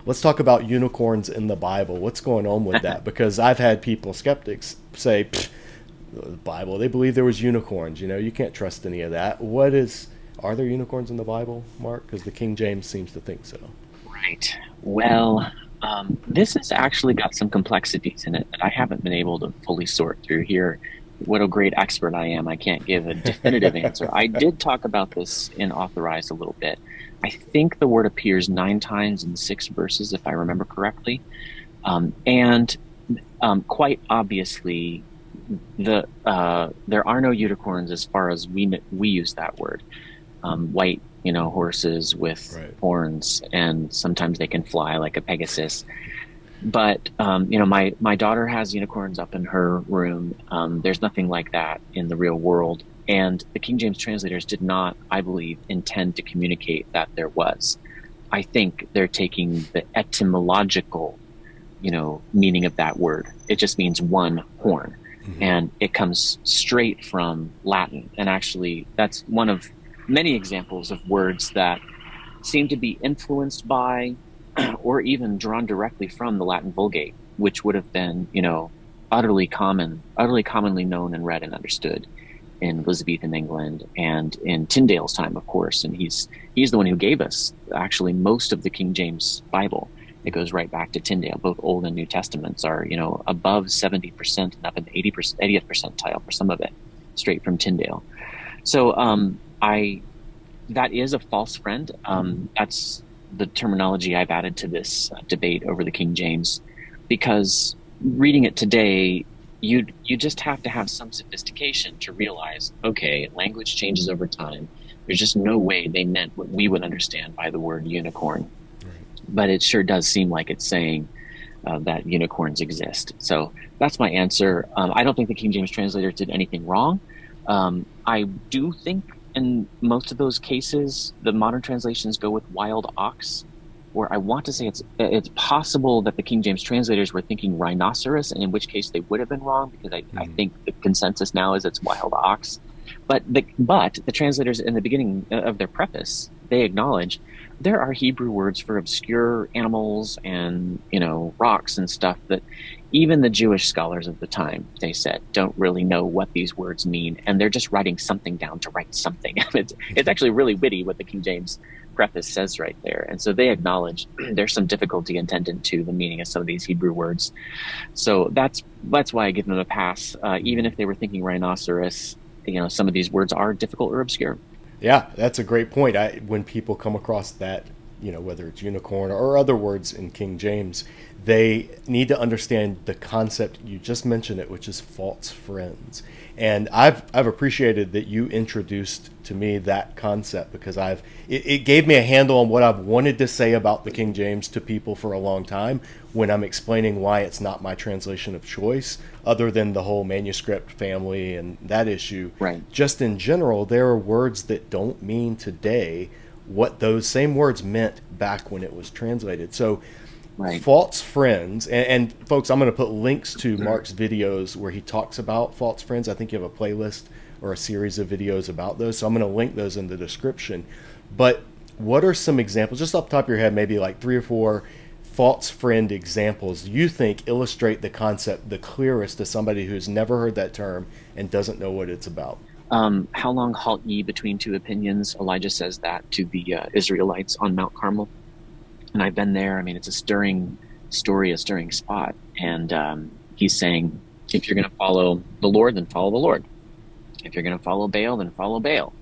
let's talk about unicorns in the Bible. What's going on with that? Because I've had people, skeptics, say, the Bible, they believe there was unicorns. You can't trust any of that. Are there unicorns in the Bible, Mark? Because the King James seems to think so. Right. Well, this has actually got some complexities in it that I haven't been able to fully sort through here. What a great expert I am. I can't give a definitive answer. I did talk about this in Authorized a little bit. I think the word appears 9 times in 6 verses, if I remember correctly. And quite obviously, there are no unicorns as far as we use that word. White, horses with Right. horns, and sometimes they can fly like a Pegasus. But my daughter has unicorns up in her room. There's nothing like that in the real world, and the King James translators did not, I believe, intend to communicate that there was. I think they're taking the etymological, meaning of that word. It just means one horn, Mm-hmm. and it comes straight from Latin. And actually, that's one of many examples of words that seem to be influenced by or even drawn directly from the Latin Vulgate, which would have been, utterly commonly known and read and understood in Elizabethan England and in Tyndale's time, of course. And he's the one who gave us actually most of the King James Bible. It goes right back to Tyndale. Both Old and New Testaments are, above 70% and up in the 80th percentile for some of it, straight from Tyndale. So that is a false friend. That's the terminology I've added to this debate over the King James, because reading it today, you just have to have some sophistication to realize, okay, language changes over time. There's just no way they meant what we would understand by the word unicorn. But it sure does seem like it's saying that unicorns exist. So that's my answer. I don't think the King James translators did anything wrong. I do think in most of those cases, the modern translations go with wild ox, or I want to say it's possible that the King James translators were thinking rhinoceros, and in which case they would have been wrong, because I think the consensus now is it's wild ox. But the translators in the beginning of their preface, they acknowledge there are Hebrew words for obscure animals and, rocks and stuff that even the Jewish scholars of the time, they said, don't really know what these words mean. And they're just writing something down to write something. It's actually really witty what the King James preface says right there. And so they acknowledge there's some difficulty intended to the meaning of some of these Hebrew words. So that's why I give them a pass. Even if they were thinking rhinoceros, some of these words are difficult or obscure. Yeah, that's a great point. When people come across that, whether it's unicorn or other words in King James, they need to understand the concept. You just mentioned it, which is false friends. And I've appreciated that you introduced to me that concept, because it gave me a handle on what I've wanted to say about the King James to people for a long time when I'm explaining why it's not my translation of choice, other than the whole manuscript family and that issue. Right. Just in general, there are words that don't mean today what those same words meant back when it was translated. So Right. false friends, and folks, I'm going to put links to Mark's videos where he talks about false friends. I think you have a playlist or a series of videos about those, so I'm going to link those in the description. But what are some examples, just off the top of your head, maybe like 3 or 4 false friend examples you think illustrate the concept the clearest to somebody who's never heard that term and doesn't know what it's about? How long halt ye between two opinions? Elijah says that to the Israelites on Mount Carmel. And I've been there. I mean, it's a stirring story, a stirring spot. And he's saying, if you're going to follow the Lord, then follow the Lord. If you're going to follow Baal, then follow Baal.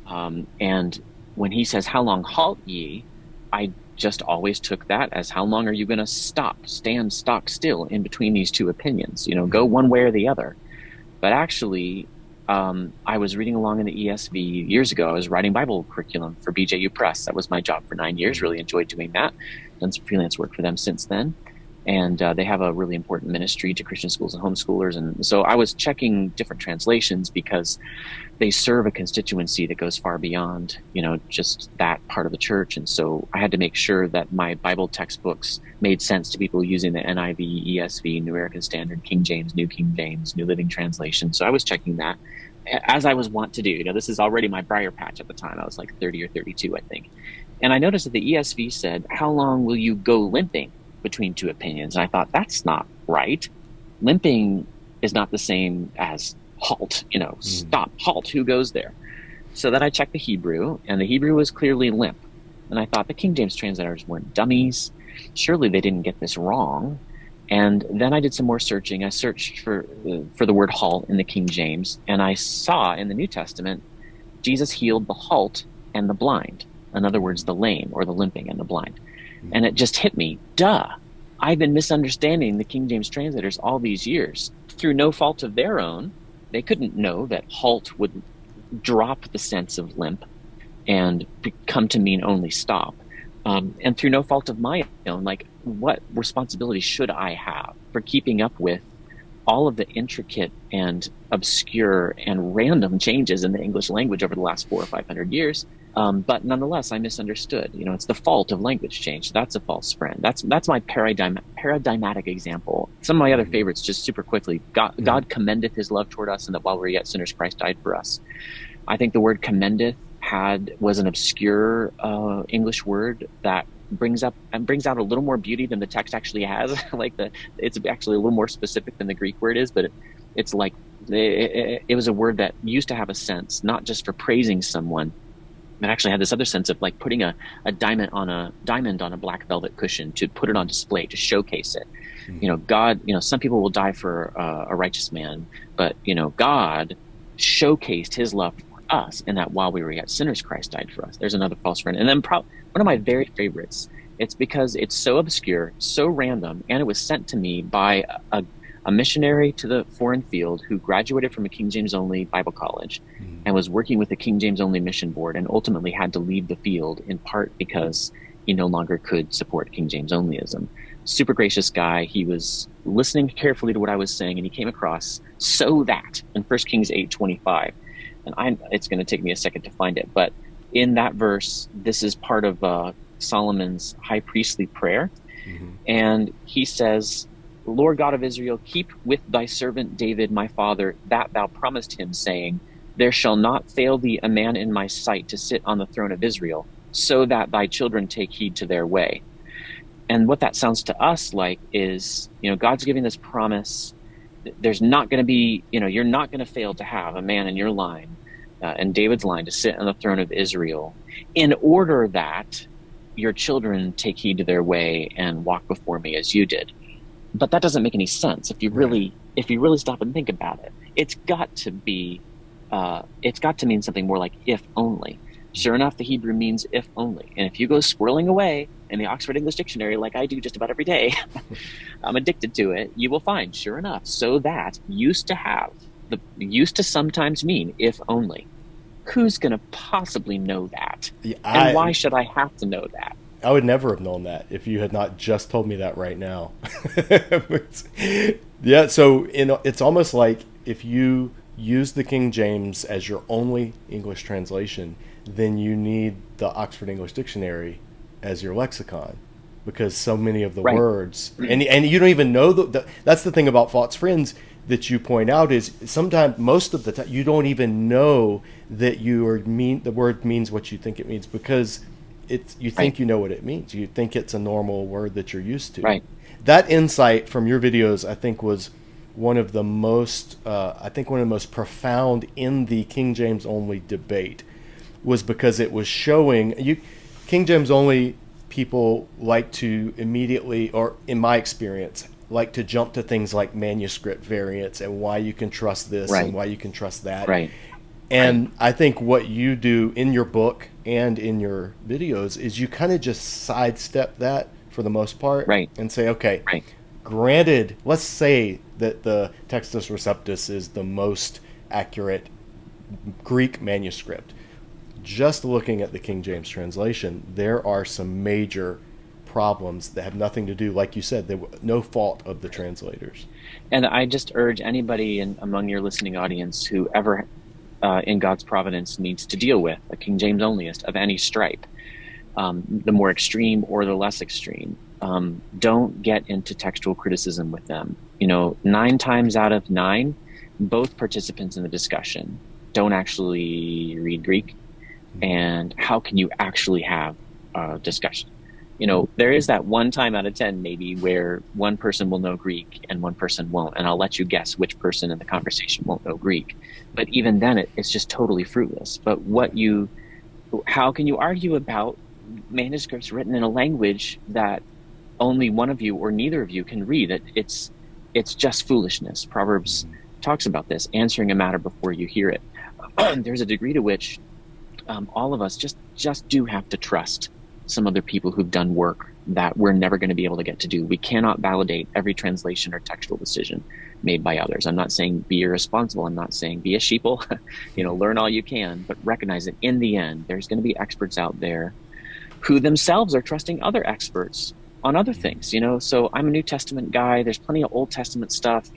And when he says, how long halt ye? I just always took that as, how long are you going to stand stock still in between these two opinions? Go one way or the other. But actually, I was reading along in the ESV years ago. I was writing Bible curriculum for BJU Press. That was my job for 9 years. Really enjoyed doing that. Done some freelance work for them since then. And they have a really important ministry to Christian schools and homeschoolers. And so I was checking different translations, because they serve a constituency that goes far beyond, just that part of the church. And so I had to make sure that my Bible textbooks made sense to people using the NIV, ESV, New American Standard, King James, New King James, New Living Translation. So I was checking that, as I was wont to do. This is already my briar patch at the time. I was like 30 or 32, I think. And I noticed that the ESV said, "How long will you go limping between two opinions?" And I thought, that's not right. Limping is not the same as halt, stop, halt, who goes there? So then I checked the Hebrew, and the Hebrew was clearly limp. And I thought the King James translators weren't dummies. Surely they didn't get this wrong. And then I did some more searching. I searched for the word halt in the King James, and I saw in the New Testament, Jesus healed the halt and the blind. In other words, the lame or the limping and the blind. And it just hit me, duh. I've been misunderstanding the King James translators all these years. Through no fault of their own, they couldn't know that halt would drop the sense of limp and come to mean only stop. And through no fault of my own, like, what responsibility should I have for keeping up with all of the intricate and obscure and random changes in the English language over the last 400 or 500 years? But nonetheless, I misunderstood. It's the fault of language change. That's a false friend. That's my paradigmatic example. Some of my other favorites, just super quickly. God commendeth his love toward us, and that while we were yet sinners, Christ died for us. I think the word commendeth was an obscure English word that brings out a little more beauty than the text actually has. It's actually a little more specific than the Greek word is, but it's like it was a word that used to have a sense not just for praising someone. It actually had this other sense of like putting a diamond on a black velvet cushion to put it on display, to showcase it. God, some people will die for a righteous man, but God showcased his love for us, and that while we were yet sinners, Christ died for us. There's another false friend. And then one of my very favorites, it's because it's so obscure, so random, and it was sent to me by a missionary to the foreign field who graduated from a King James only Bible college and was working with the King James only mission board, and ultimately had to leave the field in part because he no longer could support King James onlyism. Super gracious guy. He was listening carefully to what I was saying, and he came across "so that" in 1 Kings 8:25. And it's going to take me a second to find it, but in that verse, this is part of Solomon's high priestly prayer. And he says, "Lord God of Israel, keep with thy servant David, my father, that thou promised him, saying, there shall not fail thee a man in my sight to sit on the throne of Israel, so that thy children take heed to their way." And what that sounds to us like is, God's giving this promise. There's not going to be, you're not going to fail to have a man in your line, in David's line, to sit on the throne of Israel, in order that your children take heed to their way and walk before me as you did. But that doesn't make any sense if you really stop and think about it. It's got to mean something more like "if only." Sure enough, the Hebrew means "if only." And if you go swirling away in the Oxford English Dictionary, like I do just about every day, I'm addicted to it, you will find, sure enough, "so that" used to sometimes mean "if only." Who's going to possibly know that? And why should I have to know that? I would never have known that if you had not just told me that right now. Yeah, so it's almost like if you use the King James as your only English translation, then you need the Oxford English Dictionary as your lexicon, because so many of the words, and you don't even know that's the thing about false friends that you point out, is sometimes, most of the time, you don't even know that the word means what you think it means, because you think you know what it means. You think it's a normal word that you're used to. Right. That insight from your videos, I think, was one of the most profound in the King James only debate, was because it was showing King James only people like to immediately, or in my experience, like to jump to things like manuscript variants and why you can trust this and why you can trust that. Right. And I think what you do in your book and in your videos is you kind of just sidestep that for the most part, and say, okay, granted, let's say that the Textus Receptus is the most accurate Greek manuscript. Just looking at the King James translation, there are some major problems that have nothing to do, like you said, no fault of the translators. And I just urge anybody among your listening audience who ever in God's providence needs to deal with a King James onlyist of any stripe, the more extreme or the less extreme, don't get into textual criticism with them. 9 times out of 9, both participants in the discussion don't actually read Greek. And how can you actually have discussion. There is that one time out of 10 maybe where one person will know Greek and one person won't, and I'll let you guess which person in the conversation won't know Greek. But even then, it's just totally fruitless. But how can you argue about manuscripts written in a language that only one of you or neither of you can read? It's just foolishness. Proverbs talks about this, answering a matter before you hear it. There's a degree to which all of us just do have to trust some other people who've done work that we're never going to be able to get to do. We cannot validate every translation or textual decision made by others. I'm not saying be irresponsible. I'm not saying be a sheeple, learn all you can, but recognize that in the end, there's going to be experts out there who themselves are trusting other experts on other things, So I'm a New Testament guy. There's plenty of Old Testament stuff,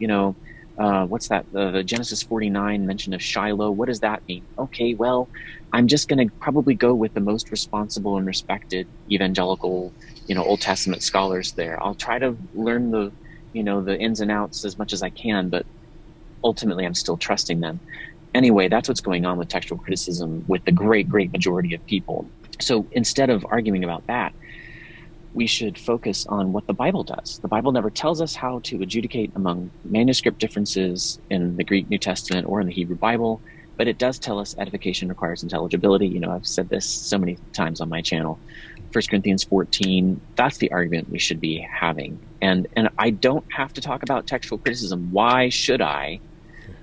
what's that? The Genesis 49 mention of Shiloh. What does that mean? Okay, well, I'm just going to probably go with the most responsible and respected evangelical, Old Testament scholars there. I'll try to learn the ins and outs as much as I can, but ultimately I'm still trusting them. Anyway, that's what's going on with textual criticism with the great, great majority of people. So instead of arguing about that, we should focus on what the Bible does. The Bible never tells us how to adjudicate among manuscript differences in the Greek New Testament or in the Hebrew Bible, but it does tell us edification requires intelligibility. I've said this so many times on my channel. 1 Corinthians 14, that's the argument we should be having. And I don't have to talk about textual criticism. Why should I?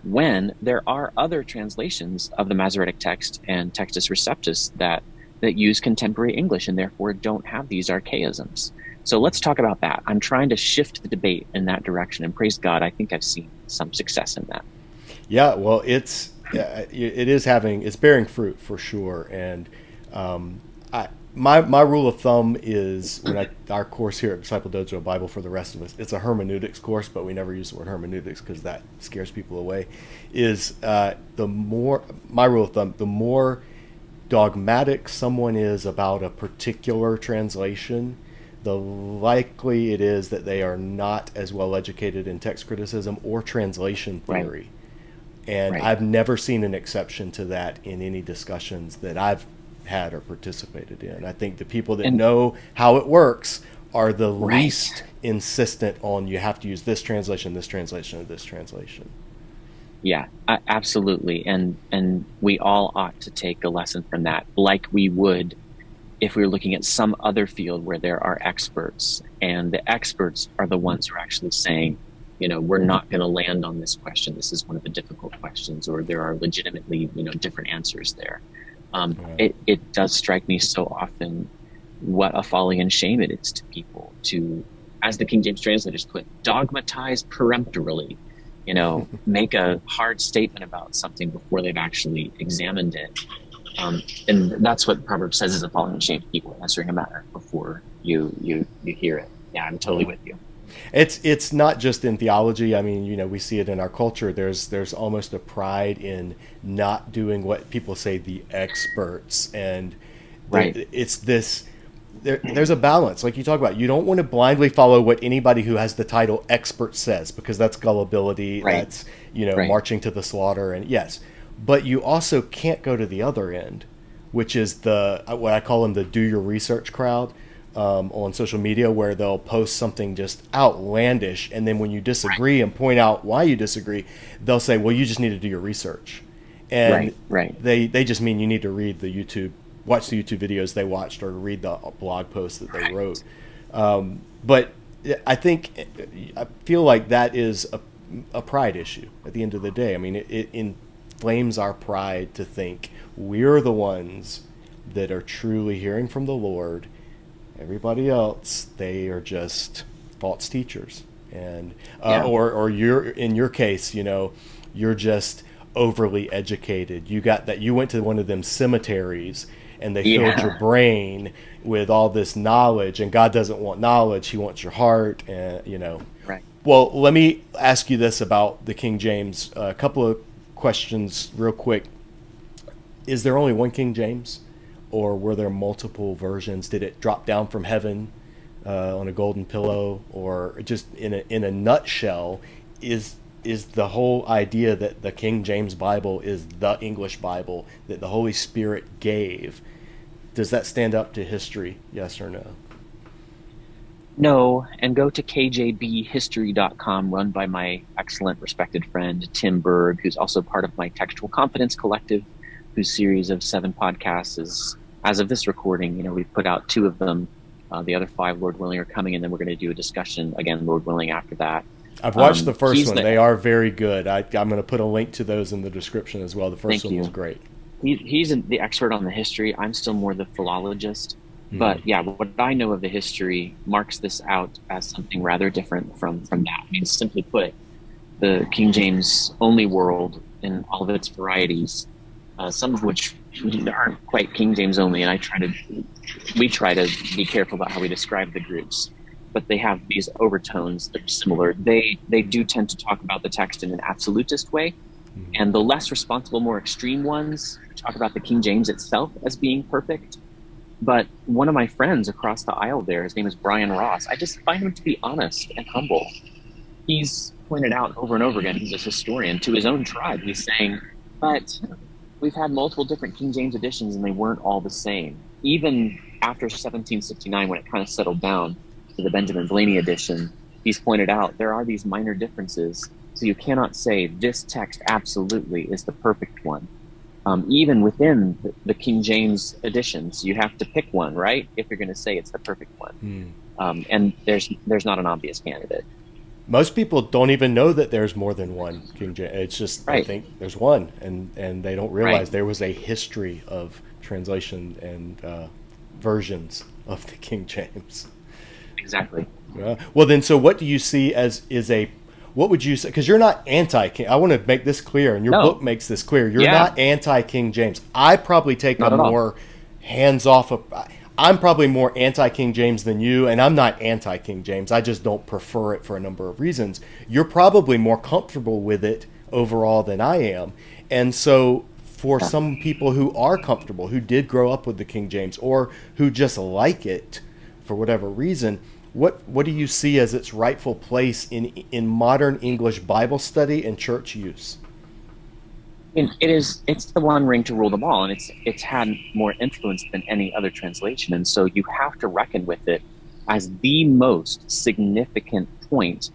When there are other translations of the Masoretic text and Textus Receptus that use contemporary English and therefore don't have these archaisms. So let's talk about that. I'm trying to shift the debate in that direction, and praise God, I think I've seen some success in that. Yeah, well, it's bearing fruit for sure. And my rule of thumb is our course here at Disciple Dojo, Bible for the Rest of Us, it's a hermeneutics course, but we never use the word hermeneutics because that scares people away. My rule of thumb, the more dogmatic someone is about a particular translation, the likely it is that they are not as well educated in text criticism or translation theory. Right. And I've never seen an exception to that in any discussions that I've had or participated in. I think the people that know how it works are the least insistent on you have to use this translation, this translation, or this translation. Yeah, absolutely. And we all ought to take a lesson from that, like we would if we were looking at some other field where there are experts, and the experts are the ones who are actually saying, we're not going to land on this question. This is one of the difficult questions, or there are legitimately, different answers there. It does strike me so often what a folly and shame it is to people to, as the King James translators put, dogmatize peremptorily. Make a hard statement about something before they've actually examined it. And that's what Proverbs says is a folly and shame to people, answering a matter before you hear it. Yeah, I'm totally with you. It's not just in theology. I mean, we see it in our culture. There's almost a pride in not doing what people say the experts, and it's this. There's a balance, like you talk about. You don't want to blindly follow what anybody who has the title expert says, because that's gullibility. Right. That's marching to the slaughter, and yes, but you also can't go to the other end, which is what I call them the do your research crowd on social media, where they'll post something just outlandish, and then when you disagree and point out why you disagree, they'll say, "Well, you just need to do your research," and they just mean you need to read watch the YouTube videos they watched, or read the blog posts that they wrote. But I feel like that is a pride issue at the end of the day. I mean, it inflames our pride to think we're the ones that are truly hearing from the Lord. Everybody else, they are just false teachers. And or you're, in your case, you're just overly educated. You went to one of them cemeteries, and they filled your brain with all this knowledge, and God doesn't want knowledge. He wants your heart. And Right. Well, let me ask you this about the King James. A couple of questions real quick. Is there only one King James, or were there multiple versions? Did it drop down from heaven on a golden pillow? Or just in a nutshell, is the whole idea that the King James Bible is the English Bible that the Holy Spirit gave? Does that stand up to history? Yes or no? No, and go to kjbhistory.com, run by my excellent, respected friend, Tim Berg, who's also part of my Textual Confidence Collective, whose series of 7 podcasts is, as of this recording, we've put out 2 of them. The other 5, Lord willing, are coming, and then we're going to do a discussion, again, Lord willing, after that. I've watched the first He's one. They are very good. I'm going to put a link to those in the description as well. The first Thank one you. was great. He's the expert on the history. I'm still more the philologist. But yeah, what I know of the history marks this out as something rather different from that. I mean, simply put, the King James only world in all of its varieties, some of which aren't quite King James only, and we try to be careful about how we describe the groups, but they have these overtones that are similar. They do tend to talk about the text in an absolutist way, and the less responsible, more extreme ones talk about the King James itself as being perfect. But one of my friends across the aisle there, his name is Brian Ross, I just find him to be honest and humble. He's pointed out over and over again, he's a historian, to his own tribe. He's saying, but we've had multiple different King James editions and they weren't all the same. Even after 1769, when it kind of settled down to the Benjamin Blaney edition, he's pointed out there are these minor differences. So you cannot say this text absolutely is the perfect one. Even within the King James editions, you have to pick one, right? If you're going to say it's the perfect one. And there's not an obvious candidate. Most people don't even know that there's more than one King James. It's just Right. they think there's one, and they don't realize Right. there was a history of translation and versions of the King James. Exactly. Well, then, so what do you see as what would you say? Because you're not anti-King. I want to make this clear, and your No. book makes this clear. You're Yeah. not anti-King James. I probably take Not a at all. more hands-off. I'm probably more anti-King James than you, and I'm not anti-King James. I just don't prefer it for a number of reasons. You're probably more comfortable with it overall than I am. And so for some people who are comfortable, who did grow up with the King James, or who just like it for whatever reason, what do you see as its rightful place in modern English Bible study and church use? It's the one ring to rule them all, and it's had more influence than any other translation, and so you have to reckon with it as the most significant point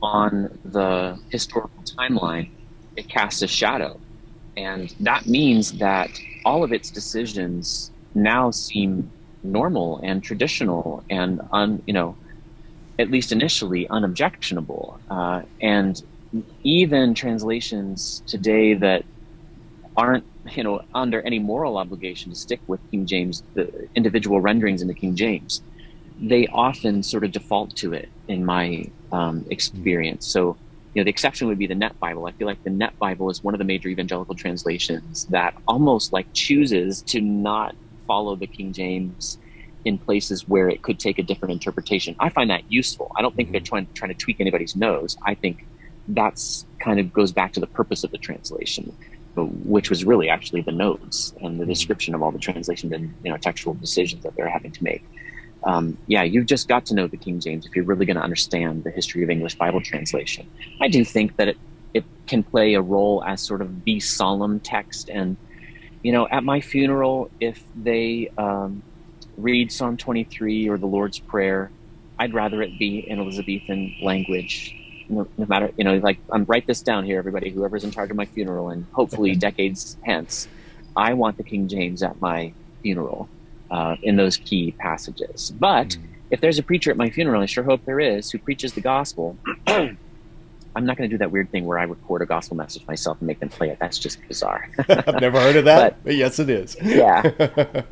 on the historical timeline. It casts a shadow, and that means that all of its decisions now seem normal and traditional and at least initially unobjectionable, and even translations today that aren't under any moral obligation to stick with King James, the individual renderings in the King James, they often sort of default to it in my experience. So the exception would be the Net Bible. I feel like the Net Bible is one of the major evangelical translations that almost like chooses to not follow the King James in places where it could take a different interpretation. I find that useful. I don't think they're trying to tweak anybody's nose. I think that's kind of goes back to the purpose of the translation, which was really actually the notes and the description of all the translations and textual decisions that they're having to make. You've just got to know the King James if you're really going to understand the history of English Bible translation. I do think that it can play a role as sort of the solemn text. And, at my funeral, if they read Psalm 23 or the Lord's Prayer, I'd rather it be in Elizabethan language. No matter, write this down here, everybody, whoever's in charge of my funeral, and hopefully decades hence, I want the King James at my funeral in those key passages. But if there's a preacher at my funeral, I sure hope there is, who preaches the gospel, I'm not going to do that weird thing where I record a gospel message myself and make them play it. That's just bizarre. I've never heard of that, but yes, it is. Yeah.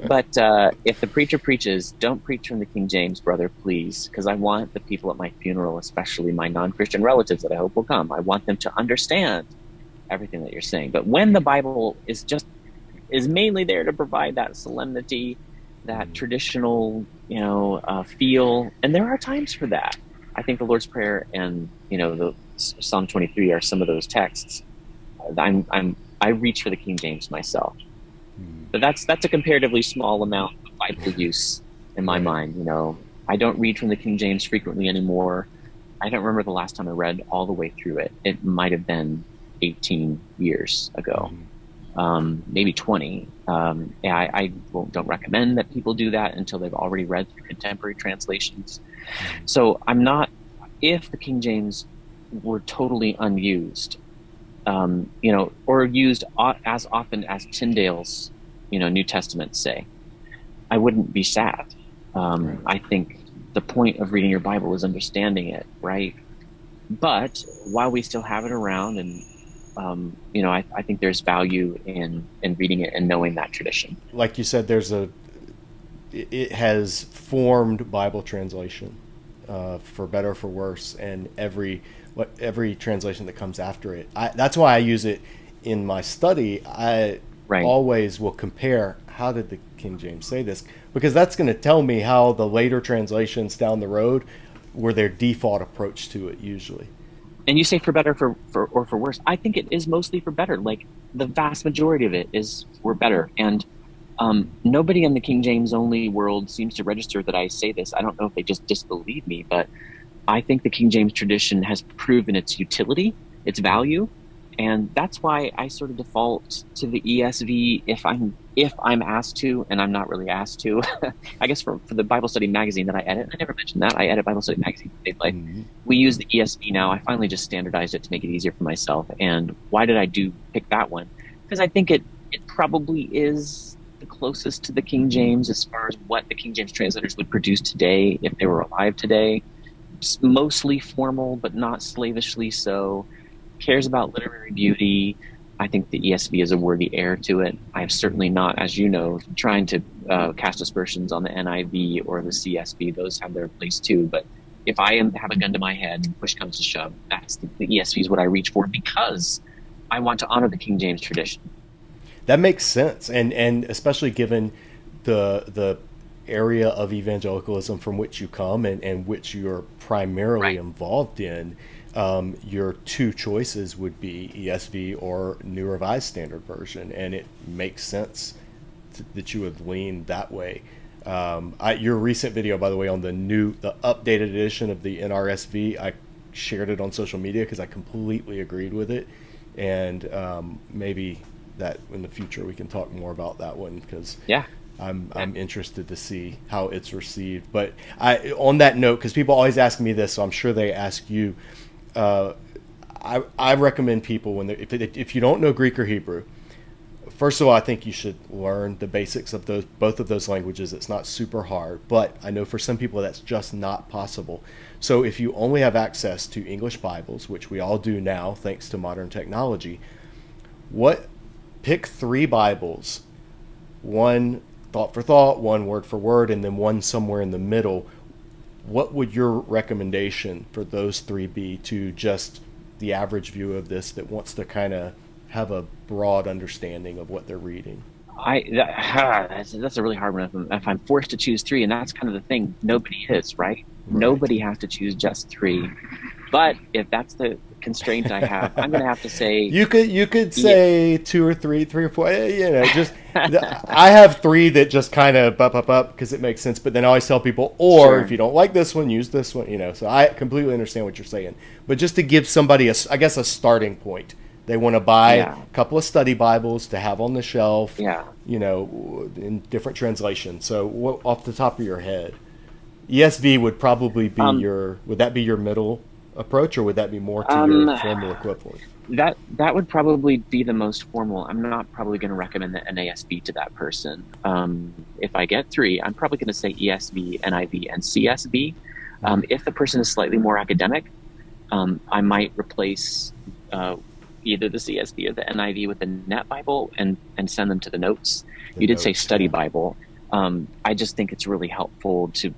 But if the preacher preaches, don't preach from the King James, brother, please, because I want the people at my funeral, especially my non-Christian relatives that I hope will come, I want them to understand everything that you're saying. But when the Bible is mainly there to provide that solemnity, that traditional, feel, and there are times for that. I think the Lord's Prayer and the Psalm 23 are some of those texts. I reach for the King James myself, but that's a comparatively small amount of Bible use in my mind. I don't read from the King James frequently anymore. I don't remember the last time I read all the way through it. It might have been 18 years ago. maybe 20. And don't recommend that people do that until they've already read through contemporary translations. Mhm. So I'm not, if the King James were totally unused, or used as often as Tyndale's, New Testament say, I wouldn't be sad. Right. I think the point of reading your Bible is understanding it, right? But while we still have it around, and I think there's value in reading it and knowing that tradition. Like you said, it has formed Bible translation, for better or for worse, and every translation that comes after it. That's why I use it in my study. I Right. always will compare, how did the King James say this, because that's going to tell me how the later translations down the road were their default approach to it usually. And you say for better, or for worse. I think it is mostly for better. Like the vast majority of it is for better. And nobody in the King James only world seems to register that I say this. I don't know if they just disbelieve me, but I think the King James tradition has proven its utility, its value, and that's why I sort of default to the ESV if I'm asked to, and I'm not really asked to. I guess for the Bible study magazine that I edit, I never mentioned that I edit Bible study magazine. Like Mm-hmm. we use the ESV now. I finally just standardized it to make it easier for myself. And why did I do pick that one? Because I think it probably is the closest to the King James as far as what the King James translators would produce today if they were alive today. Mostly formal, but not slavishly so. Cares about literary beauty. I think the ESV is a worthy heir to it. I am certainly not, as you know, trying to cast aspersions on the NIV or the CSB. Those have their place too. But if have a gun to my head, push comes to shove, that's the ESV is what I reach for because I want to honor the King James tradition. That makes sense, and especially given the area of evangelicalism from which you come, and which you're primarily Right. involved in. Your two choices would be ESV or New Revised Standard Version, and it makes sense that you would lean that way. Your recent video, by the way, on the updated edition of the NRSV, I shared it on social media because I completely agreed with it, and maybe that in the future we can talk more about that one, because Yeah. I'm interested to see how it's received. But on that note, because people always ask me this, so I'm sure they ask you. Uh, I recommend people if you don't know Greek or Hebrew, first of all, I think you should learn the basics of both of those languages. It's not super hard, but I know for some people that's just not possible. So if you only have access to English Bibles, which we all do now thanks to modern technology, what pick three Bibles, one thought for thought, one word for word, and then one somewhere in the middle. What would your recommendation for those three be to just the average viewer of this that wants to kind of have a broad understanding of what they're reading? That's a really hard one. If I'm forced to choose three, and that's kind of the thing, nobody is, right? Right. Nobody has to choose just three. But if that's the constraint I have, I'm going to have to say, You could yeah, say two or three or four. Just I have three that just kind of up because it makes sense. But then I always tell people, or if sure, you don't like this one, use this one. So I completely understand what you're saying. But just to give somebody I guess a starting point, they want to buy a yeah, couple of study Bibles to have on the shelf. yeah. In different translations. So off the top of your head, ESV would probably be Um, would that be your middle approach, or would that be more to your um, formal equivalent? that would probably be the most formal. I'm not probably going to recommend the NASB to that person. If I get three, I'm probably going to say ESV, NIV, and CSB. If the person is slightly more academic, I might replace either the CSB or the NIV with the Net Bible and send them to the notes. The You did say notes, study yeah. Bible. I just think it's really helpful to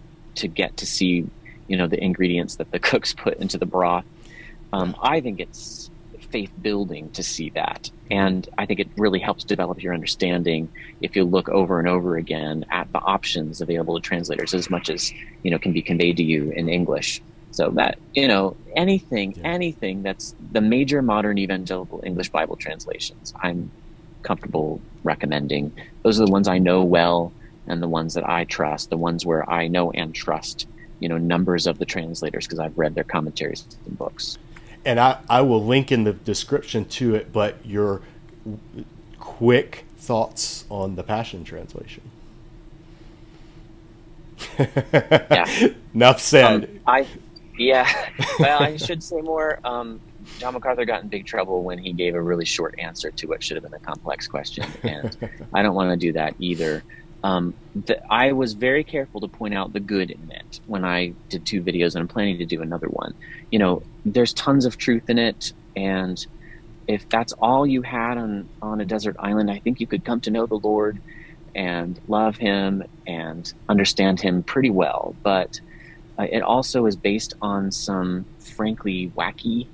get to see the ingredients that the cooks put into the broth. Yeah. I think it's faith building to see that. And I think it really helps develop your understanding if you look over and over again at the options available to translators as much as, can be conveyed to you in English. So that, Yeah. anything that's the major modern evangelical English Bible translations, I'm comfortable recommending. Those are the ones I know well and the ones that I trust, the ones where I know and trust, numbers of the translators because I've read their commentaries and books. And I will link in the description to it, but your quick thoughts on the Passion Translation. Yeah. Enough said. Yeah. Well, I should say more. John MacArthur got in big trouble when he gave a really short answer to what should have been a complex question, and I don't want to do that either. I was very careful to point out the good in it when I did 2 videos, and I'm planning to do another one. You know, there's tons of truth in it, and if that's all you had on a desert island, I think you could come to know the Lord and love him and understand him pretty well. But it also is based on some frankly wacky,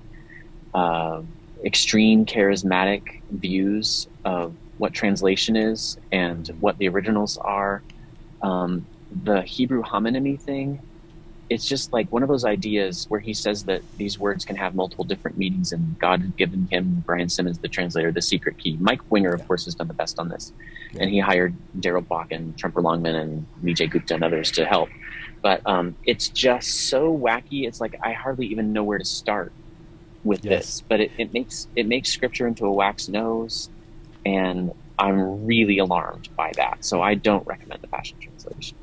extreme charismatic views of what translation is and what the originals are. The Hebrew homonymy thing, it's just like one of those ideas where he says that these words can have multiple different meanings, and God had given him, Brian Simmons, the translator, the secret key. Mike Winger, of course, has done the best on this. Yeah. And he hired Daryl Bach and Trumper Longman and Vijay Gupta and others to help. But it's just so wacky. It's like I hardly even know where to start with this. But it makes scripture into a wax nose, and I'm really alarmed by that. So I don't recommend the Passion Translation.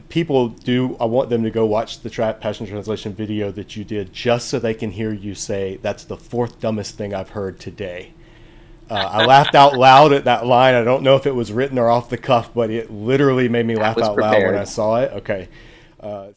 People do. I want them to go watch the Passion Translation video that you did, just so they can hear you say, "That's the 4th dumbest thing I've heard today." I laughed out loud at that line. I don't know if it was written or off the cuff, but it literally made me laugh out loud when I saw it. Okay. So